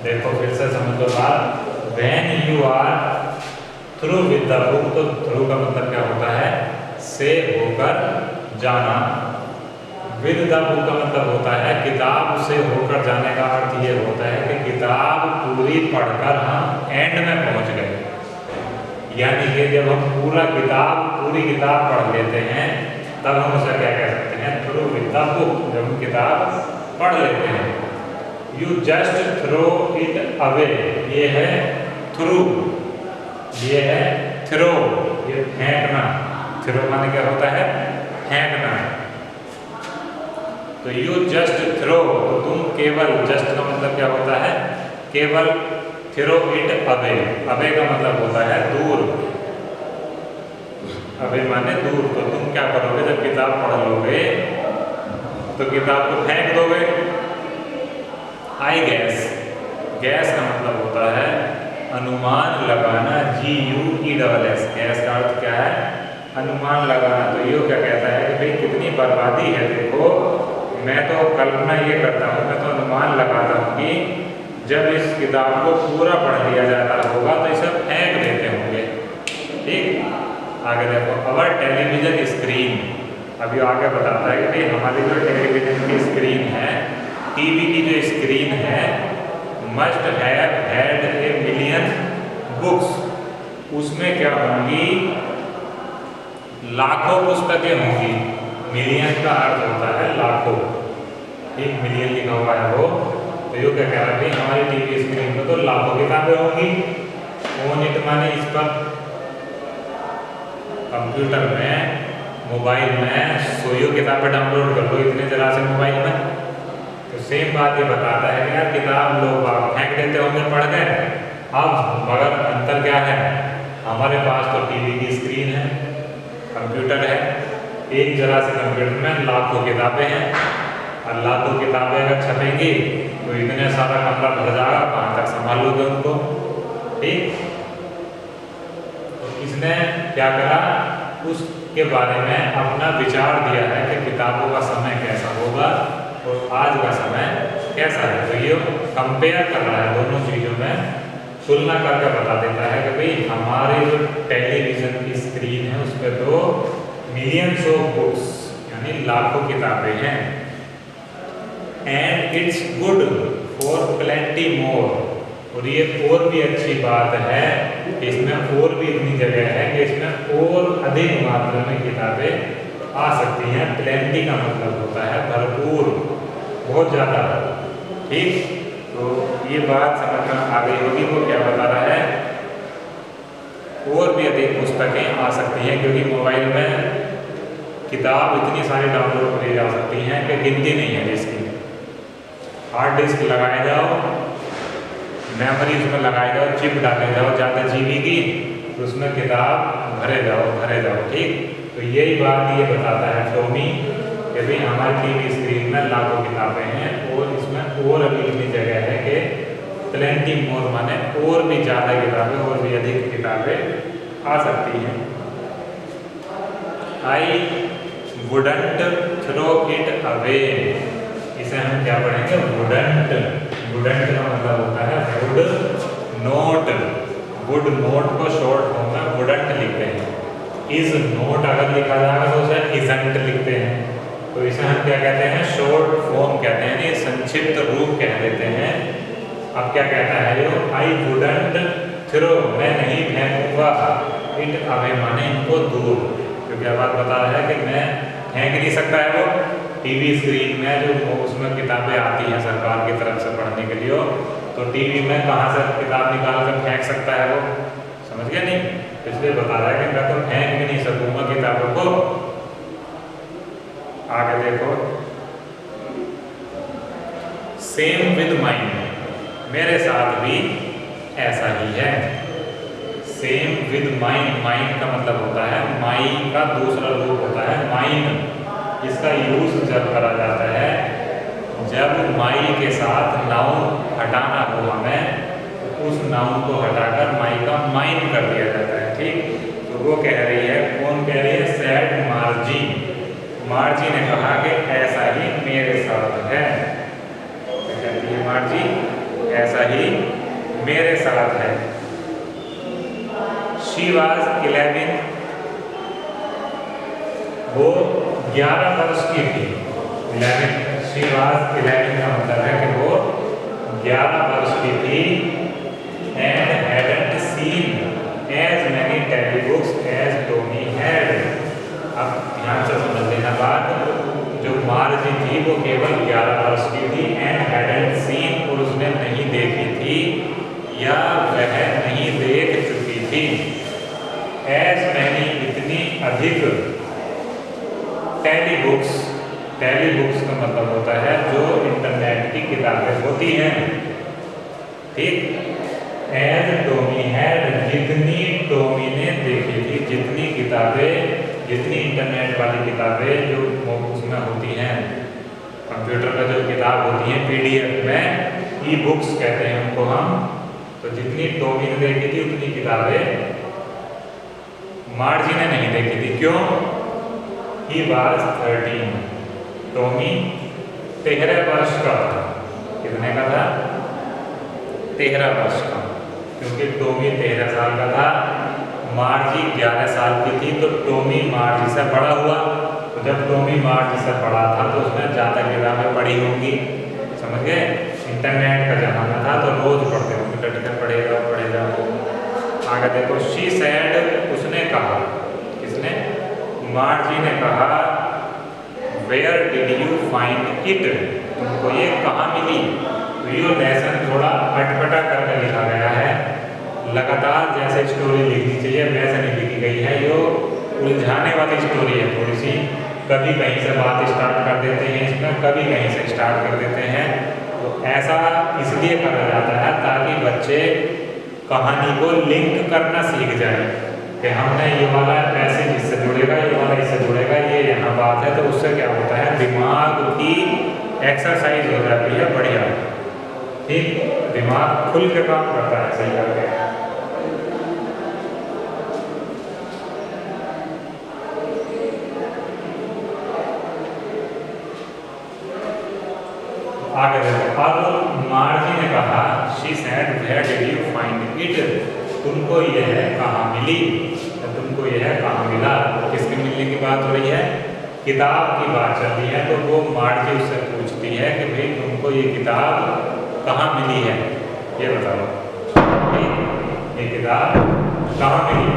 देखो फिर से समझ लो बात। When you are through with the book, तो थ्रू का मतलब क्या होता है? से होकर जाना। विद द बुक का मतलब होता है किताब से होकर जाने का अर्थ ये होता है कि किताब पूरी पढ़कर हम एंड में पहुंच गए। यानी कि जब हम पूरी किताब पढ़ लेते हैं तब हम उसे क्या कह सकते हैं? Through with the book. जब हम किताब पढ़ लेते हैं। You just throw it away, ये है थ्रू, ये है थ्रो, ये फेंकना। थ्रो माने क्या होता है? फेंकना। तो यू जस्ट थ्रो, तो तुम केवल, जस्ट का मतलब क्या होता है? केवल। थ्रो इट अवे, अवे का मतलब होता है दूर। अवे माने दूर। तो तुम क्या करोगे जब किताब पढ़ लोगे? तो किताब को फेंक दोगे। आई गैस, गैस का मतलब होता है अनुमान लगाना। GUESS, गैस का अर्थ क्या है? अनुमान लगाना। तो ये क्या कहता है कि भाई कितनी बर्बादी है। देखो मैं तो कल्पना ये करता हूँ, मैं तो अनुमान लगाता हूँ कि जब इस किताब को पूरा पढ़ लिया जाता होगा तो इसे फेंक देते होंगे। ठीक, आगे देखो। अवर टेलीविजन स्क्रीन, अभी आगे बताता है कि भाई हमारी जो टेलीविजन की स्क्रीन है, टीवी की जो स्क्रीन है, must have had a million books, उसमें क्या होंगी? लाखों पुस्तकें होंगी। मिलियन का अर्थ होता है लाखों। एक मिलियन लिखा हुआ है वो। तो ये क्या कह रहा है भाई हमारी टीवी स्क्रीन पर तो लाखों किताबें होंगी। ऑन इट माने इस पर, कंप्यूटर में, मोबाइल में सोयो किताबें डाउनलोड कर लो इतने जरा से मोबाइल में। तो सेम बात ये बताता है कि यार किताब लोग फेंक देते होंगे पढ़ गए। अब मगर अंतर क्या है? हमारे पास तो टीवी की स्क्रीन है, कंप्यूटर है। एक जरा से कंप्यूटर में लाखों किताबें हैं, और लाखों किताबें अगर छपेंगी तो इतने सारा कमरा भर जाएगा, कहाँ तक संभालोगे उनको? ठीक। तो इसने क्या करा? उसके बारे में अपना विचार दिया है कि किताबों का समय कैसा होगा और आज का समय कैसा है। तो ये कंपेयर कर रहा है दोनों चीज़ों में, तुलना करके बता देता है कि भाई हमारे जो टेलीविज़न की स्क्रीन है उस पर तो मिलियंस ऑफ बुक्स यानी लाखों किताबें हैं। And it's good for plenty more, और ये और भी अच्छी बात है कि इसमें और भी इतनी जगह है कि इसमें और अधिक मात्रा में किताबें आ सकती हैं। प्लेंटी का मतलब होता है भरपूर, बहुत ज़्यादा। ठीक, तो ये बात समझ में आ गई होगी। वो क्या बता रहा है? और भी अधिक पुस्तकें आ सकती हैं, क्योंकि मोबाइल में किताब इतनी सारी डाउनलोड करी जा सकती हैं कि गिनती नहीं है जिसकी। हार्ड डिस्क लगाए जाओ, मेमोरी उसमें लगाए जाओ, चिप डाले जाओ ज़्यादा GB की, तो उसमें किताब भरे जाओ। ठीक, तो यही बात ये बताता है टॉमी कि भाई हमारी टीवी स्क्रीन में लाखों किताबें हैं और इसमें और अभी इतनी जगह है कि प्लेंटी मोर माने और भी ज़्यादा किताबें, और भी अधिक किताबें आ सकती हैं। I wouldn't throw it away, इसे हम क्या पढ़ेंगे? वुडंट। वुडंट का मतलब होता है वुड नोट। वुड नोट को शॉर्ट फॉर्म में वुडंट लिखते हैं। इज नोट अगर लिखा जाएगा तो उसे इजंट लिखते हैं। तो इसे हम क्या कहते हैं? शॉर्ट फॉर्म कहते हैं, ये संक्षिप्त रूप कह देते हैं। अब क्या कहता है ये? आई वुडंट थ्रो, मैं नहीं फेंकूंगा, इट अवे माने इनको दूर। तो क्या बात बता रहा है कि मैं फेंक नहीं सकता है वो टीवी स्क्रीन में जो उसमें किताबें आती हैं सरकार की तरफ से पढ़ने के लिए, तो टीवी में कहाँ से किताब निकाल कर फेंक सकता है वो? समझ गया नहीं? इसलिए बता रहा है कि मैं तो फेंक भी नहीं सकूंगा किताबों को। आगे देखो। सेम विद माइंड, मेरे साथ भी ऐसा ही है। सेम विद माइंड, माइंड का मतलब होता है माई का दूसरा रूप होता है माइंड। इसका यूज जब करा जाता है जब माई के साथ नाउन हटाना हो हमें, तो उस नाउन को हटाकर माई का माइंड कर दिया जाता है। ठीक, तो वो कह रही है, कौन कह रही है? सैड मार्जी। मार्जी ने कहा कि ऐसा ही मेरे साथ है। कहती है मार्जी ऐसा वैसा ही मेरे साथ है। शी वॉज 11, वो 11 वर्ष की थी। 11, शी वॉज 11 का मतलब है कि वो 11 वर्ष की थी। And hadn't seen as many telebooks as Tommy had. अब ध्यान से समझ लेना बात, जो मार्जी थी वो केवल 11 वर्ष की थी। एंड हैडंट सीन, और उसने नहीं देखी थी या वह नहीं देख चुकी थी। एज मैनी, इतनी अधिक। टेली बुक्स, टेली बुक्स का मतलब होता है जो इंटरनेट की किताबें होती हैं, ठीक। एज टॉमी हैड, जितनी टॉमी ने देखी थी, जितनी किताबें, जितनी इंटरनेट वाली किताबें जो उसमें होती हैं, कंप्यूटर पर जो किताब होती हैं PDF में, ई बुक्स कहते हैं उनको हम, तो जितनी टॉमी ने देखी थी उतनी किताबें मार्जी ने नहीं देखी थी। क्यों? ही वॉज 13, टॉमी 13 वर्ष का था। कितने का था? 13 वर्ष का, क्योंकि टॉमी 13 साल का था, मार्जी 11 साल की थी, तो टॉमी मार्जी से बड़ा हुआ। तो जब टॉमी मार्जी से बड़ा था तो उसने ज़्यादा किताबें पढ़ी होंगी, समझ गए। इंटरनेट का ज़माना था तो रोज़ पढ़ते होंगे, कटकर पढ़ेगा। आगे देखो, शी सैड, उसने कहा, किसने? मार्जी ने कहा, where did you find it, तुमको ये कहाँ मिली? तो ये लेसन थोड़ा अटपटा करके लिखा गया है, लगातार जैसे स्टोरी लिखनी चाहिए वैसे नहीं लिखी गई है। ये उलझाने वाली स्टोरी है थोड़ी सी, कभी कहीं से बात स्टार्ट कर देते हैं इसमें, कभी कहीं से स्टार्ट कर देते हैं। तो ऐसा इसलिए करा जाता है ताकि बच्चे कहानी को लिंक करना सीख जाए कि हमने ये वाला पैसेज इससे जुड़ेगा, ये वाला इससे जुड़ेगा, ये यहाँ बात है। तो उससे क्या होता है, दिमाग की एक्सरसाइज हो जाती है बढ़िया, ठीक। दिमाग खुल के काम करता है सही करके। आगे देखो, अब मार्जी ने कहा, she said, where did you find it, तुमको यह कहाँ मिली? तो तुमको यह कहाँ मिला? किसके मिलने की बात हो रही है? किताब की बात चल रही है। तो वो मार्जी उससे पूछती है कि भाई तुमको ये किताब कहाँ मिली है, ये बताओ, ये किताब कहाँ मिली?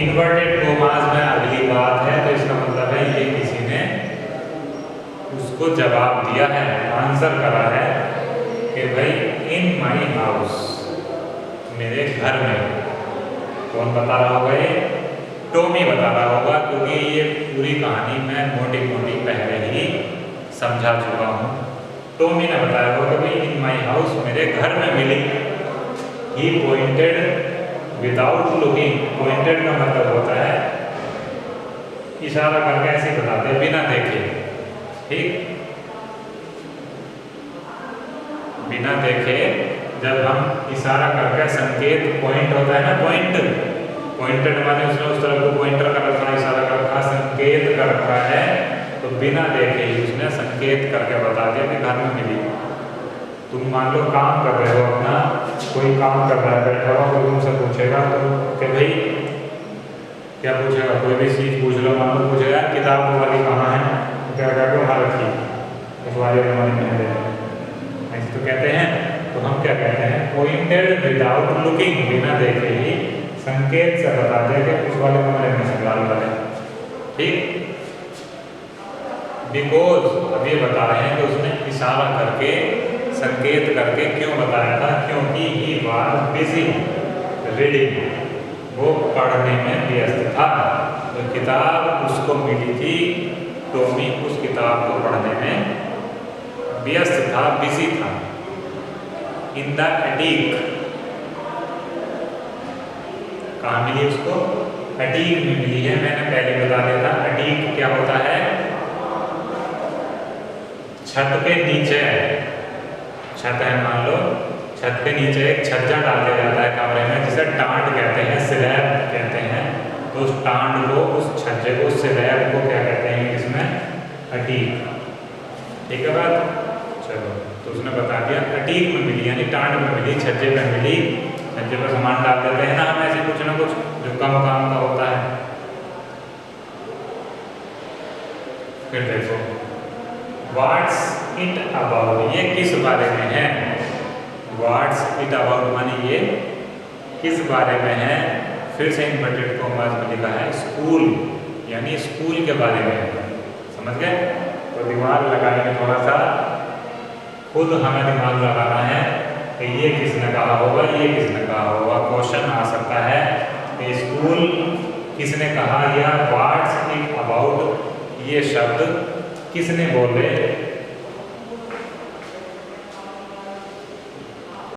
इन्वर्टेड कोमास में अगली बात है, तो इसका मतलब है ये किसी ने उसको जवाब दिया है, आंसर करा है कि भाई इन माई हाउस, मेरे घर में। कौन बता रहा होगा? ये टॉमी बता रहा होगा, क्योंकि ये पूरी कहानी मैं मोटी मोटी पहले ही समझा चुका हूँ। टॉमी ने बताया होगा कि भाई इन माई हाउस, मेरे घर में मिली। ही पॉइंटेड विदाउट लुकिंग, पॉइंटेड का मतलब होता है इशारा करके ऐसे बताते, बिना देखे, ठीक। बिना देखे जब हम इशारा करके संकेत, पॉइंट होता है ना, पॉइंटेड माने उसने उस तरफ को पॉइंटर कर रखा है, इशारा कर रखा, संकेत कर रखा है, तो बिना देखे ही उसने संकेत करके बता दिया कि घर में मिली। तुम मान लो काम कर रहे हो अपना, कोई काम कर रहा है बैठा हुआ, कोई तुमसे पूछेगा तो कि भाई क्या पूछेगा, कोई भी चीज़ पूछ लो, मान लो पूछेगा किताब वाली कहाँ है, क्या कहते हो, वहाँ रखी, उस वाले हमारी में ऐसे तो कहते हैं। तो हम क्या कहते हैं, पॉइंटेड विदाउट लुकिंग, बिना देखे ही संकेत से बता दिया कि उस वाले हमारे में से लाल वाले, ठीक। बिकॉज, अब ये बता रहे हैं कि उसने इशारा करके, संकेत करके क्यों बताया था? क्योंकि ही वाज बिजी रीडिंग, वो पढ़ने में व्यस्त था। तो किताब उसको मिली थी, टॉमी उस किताब को पढ़ने में व्यस्त था, बिजी था। इन द एटीक, कहाँ मिली उसको? एटीक में मिली है। मैंने पहले बता दिया था एटीक क्या होता है, छत के नीचे, छत है मान लो, छत के नीचे एक छज्जा डाल दिया जाता है कमरे में, जिसे टांड कहते हैं, स्लैब कहते हैं। तो उस टांड को, उस छज्जे को, स्लैब को क्या कहते हैं इसमें? एटीक, ठीक है बात। चलो, तो उसने बता दिया अटीक में मिली, यानी टांड में मिली, छज्जे में मिली। छज्जे पर सामान डाल देते हैं ना हम, ऐसे कुछ ना कुछ जो कम काम का होता है। फिर देखो व्हाट्स इट अबाउट, ये किस बारे में है। व्हाट्स इट अबाउट माने ये किस बारे में है। फिर से इन्वर्टेड कॉमास में लिखा है स्कूल, यानी स्कूल के बारे में है। समझ गए। तो दिमाग लगाने थोड़ा सा, खुद हमें दिमाग लगाना है कि ये किसने कहा होगा, ये किसने कहा होगा। क्वेश्चन आ सकता है कि स्कूल किसने कहा, या व्हाट्स इट अबाउट ये शब्द किसने बोले,